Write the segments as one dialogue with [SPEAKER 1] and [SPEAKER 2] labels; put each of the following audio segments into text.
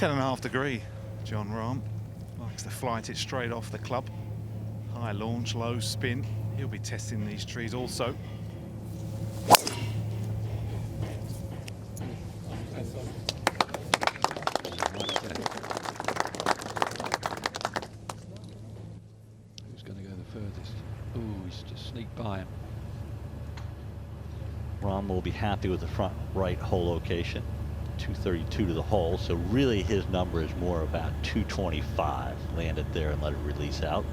[SPEAKER 1] 10.5 degree. Jon Rahm likes to flight it straight off the club. High launch, low spin. He'll be testing these trees also.
[SPEAKER 2] Who's going to go the furthest? Ooh, he's just sneaked by him.
[SPEAKER 3] Rahm will be happy with the front right hole location. 232 to the hole, so really his number is more about 225. Land it there and let it release out.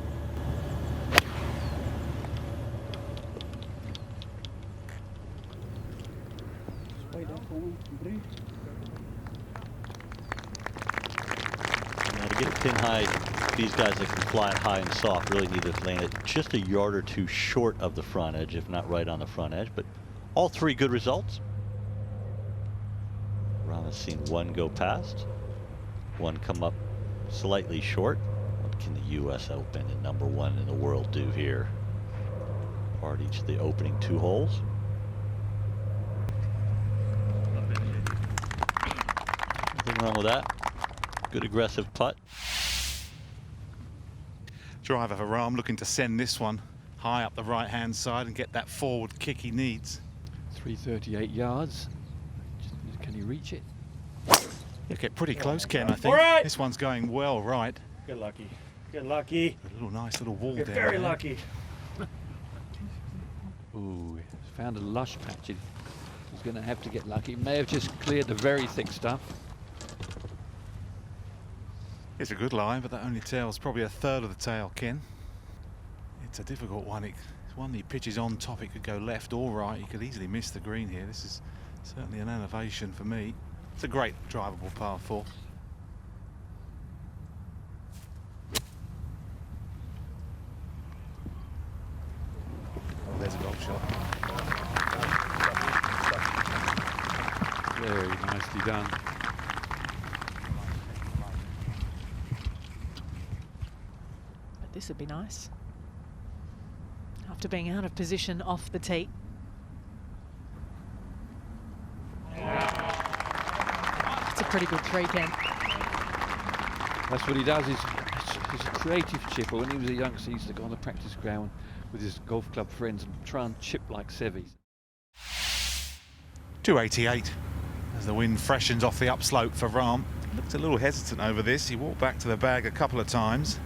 [SPEAKER 3] Now to get it pin high, these guys that can fly it high and soft really need to land it just a yard or two short of the front edge, if not right on the front edge. But all three good results. Rahm has seen one go past, one come up slightly short. What can the U.S. Open and #1 in the world do here? Part each of the opening 2 holes. Nothing wrong with that. Good aggressive putt.
[SPEAKER 1] Driver for Rahm, looking to send this one high up the right-hand side and get that forward kick he needs.
[SPEAKER 2] 338 yards. Can he reach it?
[SPEAKER 1] You'll get pretty close, Ken, I think.
[SPEAKER 4] Right.
[SPEAKER 1] This one's going well right.
[SPEAKER 4] Get lucky. Get lucky.
[SPEAKER 1] A nice little wall
[SPEAKER 4] Get
[SPEAKER 1] down
[SPEAKER 4] very
[SPEAKER 1] there.
[SPEAKER 4] lucky.
[SPEAKER 2] Ooh, found a lush patch. He's going to have to get lucky. May have just cleared the very thick stuff.
[SPEAKER 1] It's a good line, but that only tells probably a third of the tail, Ken. It's a difficult one. It's one he pitches on top. It could go left or right. He could easily miss the green here. This is certainly an elevation for me. It's a great drivable par 4. Oh, there's a golf shot.
[SPEAKER 2] Very nicely done.
[SPEAKER 5] But this would be nice. After being out of position off the tee. It's a pretty good 3, Ken.
[SPEAKER 2] That's what he does. He's a creative chipper. When he was a youngster, he used to go on the practice ground with his golf club friends and try and chip like Sevies.
[SPEAKER 1] 288 as the wind freshens off the upslope for Rahm. Looked a little hesitant over this. He walked back to the bag a couple of times.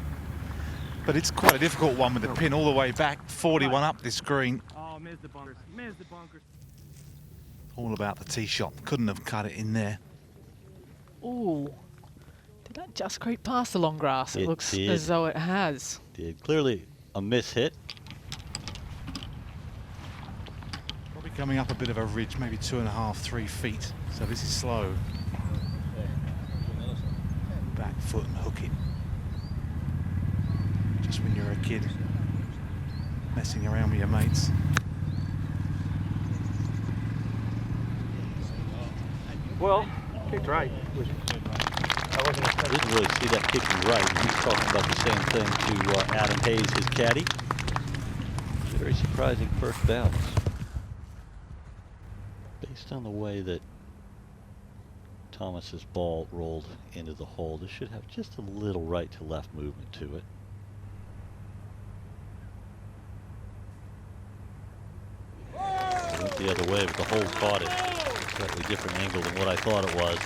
[SPEAKER 1] But it's quite a difficult one with the pin all the way back, 41 up this green.
[SPEAKER 4] Oh, missed the bunkers. Missed the bunkers.
[SPEAKER 1] All about the tee shot. Couldn't have cut it in there.
[SPEAKER 5] Ooh. Did that just creep past the long grass? It looks
[SPEAKER 3] did.
[SPEAKER 5] as though it has.
[SPEAKER 3] Did clearly a miss hit.
[SPEAKER 1] Probably coming up a bit of a ridge, maybe 2.5, 3 feet. So this is slow. Back foot and hook it. Just when you're a kid, messing around with your mates.
[SPEAKER 4] Well, kicked right.
[SPEAKER 3] I didn't really see that kicking right. He's talking about the same thing to Adam Hayes, his caddy. Very surprising first bounce. Based on the way that Thomas's ball rolled into the hole, this should have just a little right to left movement to it. It went the other way, but the hole caught it. Slightly different angle than what I thought it was.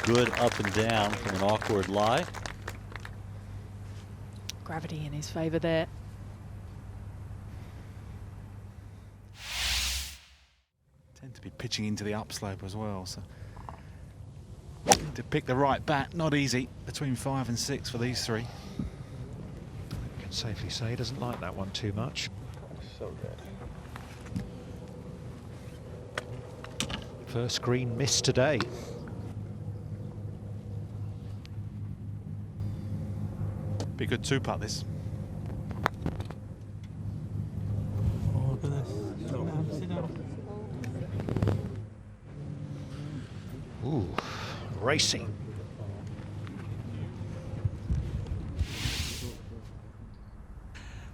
[SPEAKER 3] Good up and down from an awkward lie.
[SPEAKER 5] Gravity in his favour there.
[SPEAKER 1] Tend to be pitching into the upslope as well, so need to pick the right bat. Not easy. Between 5 and 6 for these 3.
[SPEAKER 6] Can safely say he doesn't like that one too much.
[SPEAKER 4] So good.
[SPEAKER 6] First green miss today.
[SPEAKER 1] Be a good 2-putt this.
[SPEAKER 6] Ooh, racing.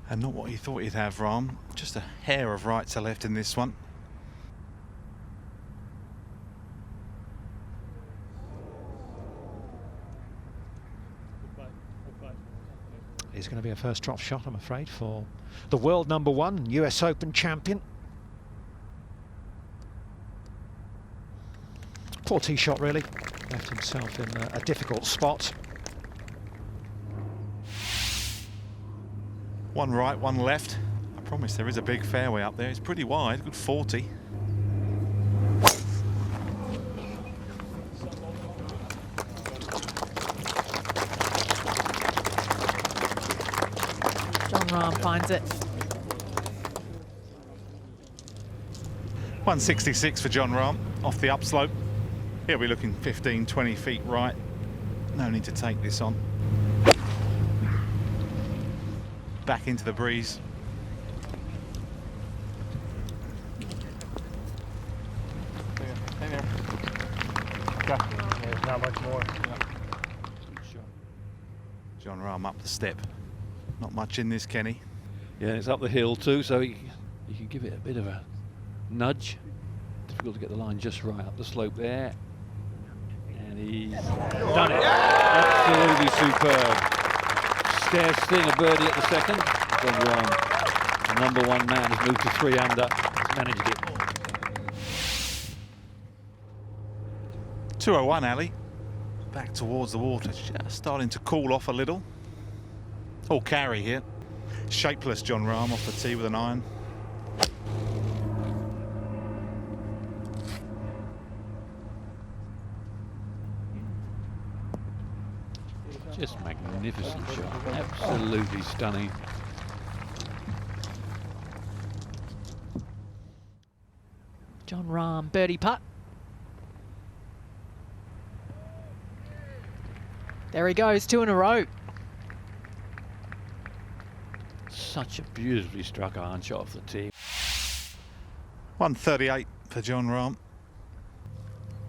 [SPEAKER 1] And not what he thought he'd have, Rahm. Just a hair of right to left in this one.
[SPEAKER 6] is going to be a first drop shot, I'm afraid, for the world #1 US Open champion. Poor tee shot, really. Left himself in a difficult spot.
[SPEAKER 1] One right, one left. I promise there is a big fairway up there. It's pretty wide, good 40.
[SPEAKER 5] Jon Rahm finds it.
[SPEAKER 1] 166 for Jon Rahm off the upslope. He'll be looking 15, 20 feet right. No need to take this on. Back into the breeze.
[SPEAKER 4] Stay there. There's not much more.
[SPEAKER 1] Jon Rahm up the step. Not much in this, Kenny.
[SPEAKER 2] Yeah, it's up the hill too, so you can give it a bit of a nudge. Difficult to get the line just right up the slope there. And he's done it. Absolutely superb. Scarce thing, a birdie at the second. Jon Rahm, the #1 man, has moved to 3 under. He's managed it.
[SPEAKER 1] 201, Ali. Back towards the water, just starting to cool off a little. All carry here. Shapeless Jon Rahm off the tee with an iron.
[SPEAKER 2] Just magnificent shot. Absolutely stunning.
[SPEAKER 5] Jon Rahm, birdie putt. There he goes, 2 in a row.
[SPEAKER 2] Such a beautifully struck iron shot off the tee.
[SPEAKER 1] 138 for Jon Rahm.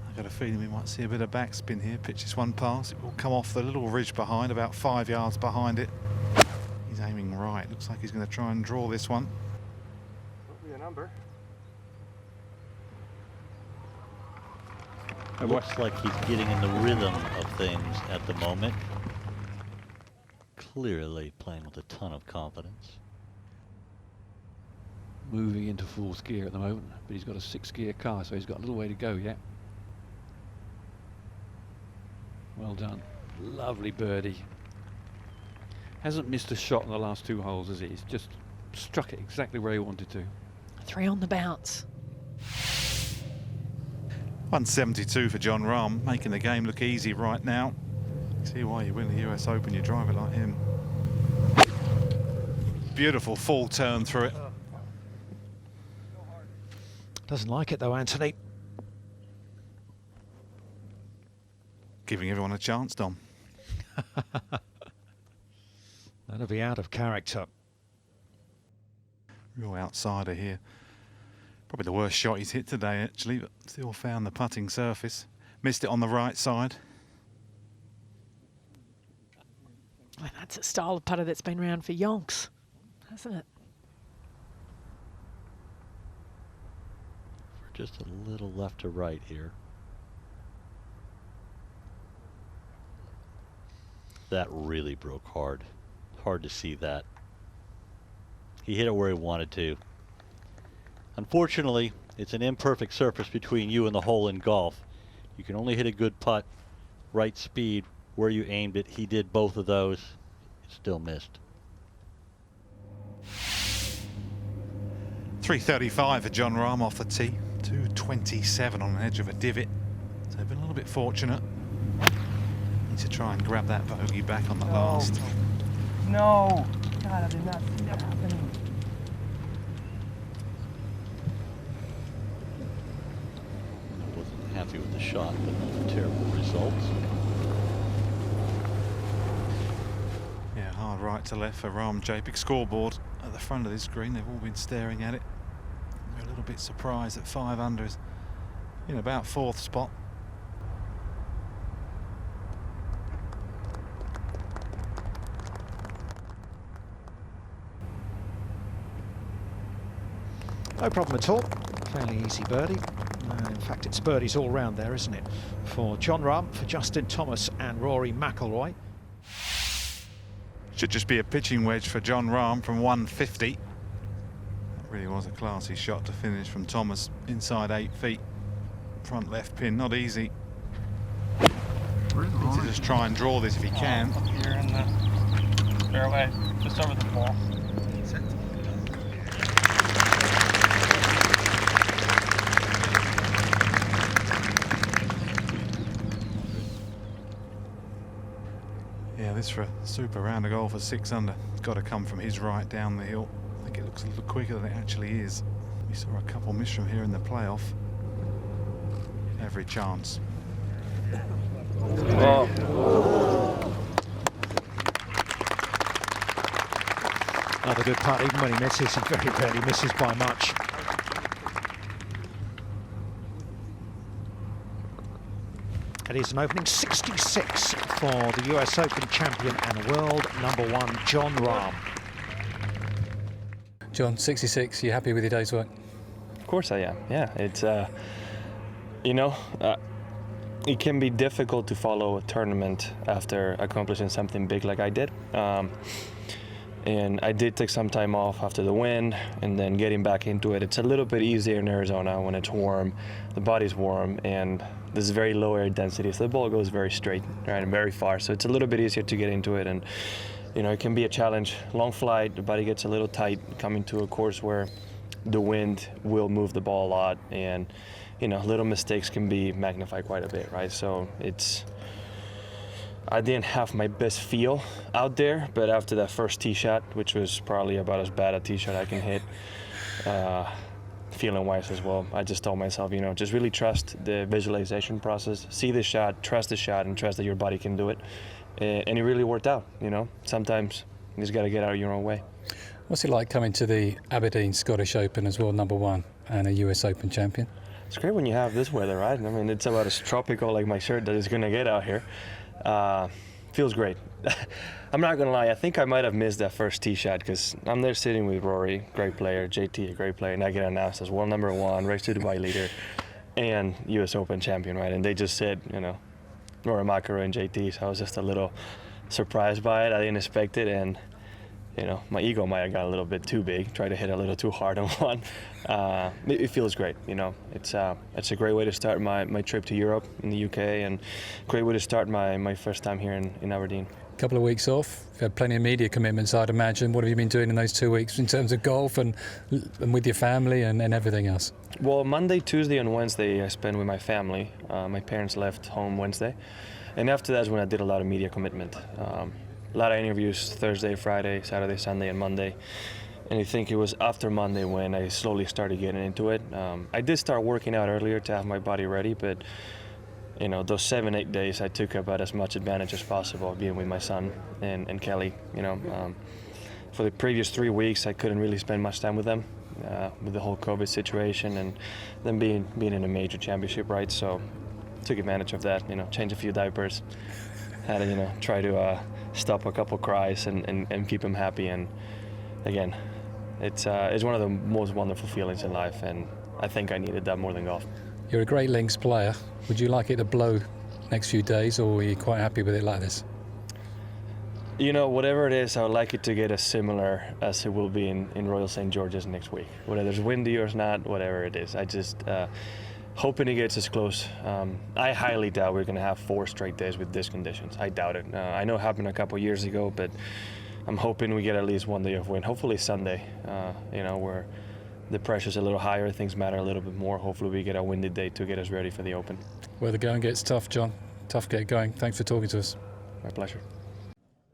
[SPEAKER 1] I've got a feeling we might see a bit of backspin here. Pitch this one past. It will come off the little ridge behind, about 5 yards behind it. He's aiming right. Looks like he's going to try and draw this one.
[SPEAKER 4] Hopefully a number.
[SPEAKER 3] It looks like he's getting in the rhythm of things at the moment. Clearly playing with a ton of confidence.
[SPEAKER 2] Moving into 4th gear at the moment, but he's got a 6-gear car, so he's got a little way to go yet. Well done. Lovely birdie. Hasn't missed a shot in the last 2 holes, has he? He's just struck it exactly where he wanted to.
[SPEAKER 5] 3 on the bounce.
[SPEAKER 1] 172 for Jon Rahm, making the game look easy right now. See why you win the US Open, you drive it like him. Beautiful full turn through it.
[SPEAKER 6] Doesn't like it though, Anthony.
[SPEAKER 1] Giving everyone a chance, Dom.
[SPEAKER 6] That'll be out of character.
[SPEAKER 1] Real outsider here. Probably the worst shot he's hit today, actually, but still found the putting surface. Missed it on the right side.
[SPEAKER 5] Well, that's a style of putter that's been around for yonks, hasn't it?
[SPEAKER 3] Just a little left to right here. That really broke hard. Hard to see that. He hit it where he wanted to. Unfortunately, it's an imperfect surface between you and the hole in golf. You can only hit a good putt, right speed, where you aimed it. He did both of those. It still missed.
[SPEAKER 1] 335 for Jon Rahm off the tee. 227 on the edge of a divot. So they've been a little bit fortunate. Need to try and grab that bogey back on the last.
[SPEAKER 4] No! God, I did not see that happening.
[SPEAKER 3] Wasn't happy with the shot, but not the terrible results.
[SPEAKER 1] Yeah, hard right to left for Rahm. Big scoreboard at the front of this green. They've all been staring at it. We're a little bit surprised that 5 under is in about 4th spot.
[SPEAKER 6] No problem at all. Fairly easy birdie. In fact, it's birdies all round there, isn't it? For Jon Rahm, for Justin Thomas and Rory McIlroy.
[SPEAKER 1] Should just be a pitching wedge for Jon Rahm from 150. That really was a classy shot to finish from Thomas inside 8 feet. Front left pin, not easy. Needs to just try and draw this if he can.
[SPEAKER 4] Up here in the fairway, just over the ball.
[SPEAKER 1] Yeah, this for a super round of golf for 6 under. Got to come from his right down the hill. I think it looks a little quicker than it actually is. We saw a couple miss from here in the playoff. Every chance.
[SPEAKER 4] Oh.
[SPEAKER 6] Another good putt, even when he misses, he very rarely misses by much. It is an opening 66 for the US Open champion and world #1, Jon Rahm.
[SPEAKER 7] John, 66, you happy with your day's work?
[SPEAKER 8] Of course I am, yeah. It's, you know, it can be difficult to follow a tournament after accomplishing something big like I did. And I did take some time off after the win, and then getting back into it. It's a little bit easier in Arizona when it's warm, the body's warm, and there's very low air density, so the ball goes very straight, right, and very far. So it's a little bit easier to get into it, and you know, it can be a challenge. Long flight, the body gets a little tight coming to a course where the wind will move the ball a lot, and you know, little mistakes can be magnified quite a bit, right? So I didn't have my best feel out there, but after that first tee shot, which was probably about as bad a tee shot I can hit, feeling wise as well, I just told myself, you know, just really trust the visualization process, see the shot, and trust that your body can do it. And it really worked out, you know. Sometimes you just got to get out of your own way.
[SPEAKER 7] What's it like coming to the Aberdeen Scottish Open as world #1 and a US Open champion?
[SPEAKER 8] It's great when you have this weather, right? I mean, it's about as tropical like my shirt that it's going to get out here. Feels great. I'm not gonna lie, I think I might have missed that first tee shot because I'm there sitting with Rory, great player, JT, a great player, and I get announced as world #1, race to Dubai leader, and US Open champion, right? And they just said, you know, Rory McIlroy and JT, so I was just a little surprised by it. I didn't expect it, and you know, my ego might have got a little bit too big, tried to hit a little too hard on one. It feels great, you know. It's a great way to start my trip to Europe in the UK, and great way to start my first time here in Aberdeen.
[SPEAKER 7] A couple of weeks off, you've had plenty of media commitments, I'd imagine. What have you been doing in those 2 weeks in terms of golf and with your family and everything else?
[SPEAKER 8] Well, Monday, Tuesday, and Wednesday I spent with my family. My parents left home Wednesday, and after that is when I did a lot of media commitment. A lot of interviews Thursday, Friday, Saturday, Sunday, and Monday. And I think it was after Monday when I slowly started getting into it. I did start working out earlier to have my body ready, but you know, those 7-8 days I took about as much advantage as possible being with my son and Kelly. You know, for the previous 3 weeks I couldn't really spend much time with them with the whole COVID situation and them being in a major championship, right? So took advantage of that. You know, change a few diapers, had to, you know, try to stop a couple cries and keep him happy. And again, it's one of the most wonderful feelings in life, and I think I needed that more than golf.
[SPEAKER 7] You're a great links player. Would you like it to blow next few days, or are you quite happy with it like this?
[SPEAKER 8] You know, whatever it is, I would like it to get as similar as it will be in Royal St. George's next week. Whether it's windy or not, whatever it is. I just hoping it gets as close. I highly doubt we're going to have 4 straight days with these conditions. I doubt it. I know it happened a couple years ago, but I'm hoping we get at least one day of wind. Hopefully Sunday, you know, where the pressure's a little higher, things matter a little bit more. Hopefully we get a windy day to get us ready for the Open.
[SPEAKER 7] Where the going gets tough, John. Tough to get going. Thanks for talking to us.
[SPEAKER 8] My pleasure.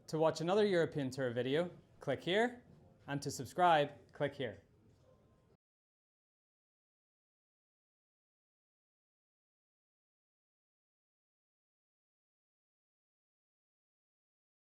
[SPEAKER 9] To watch another European Tour video, click here, and to subscribe, click here.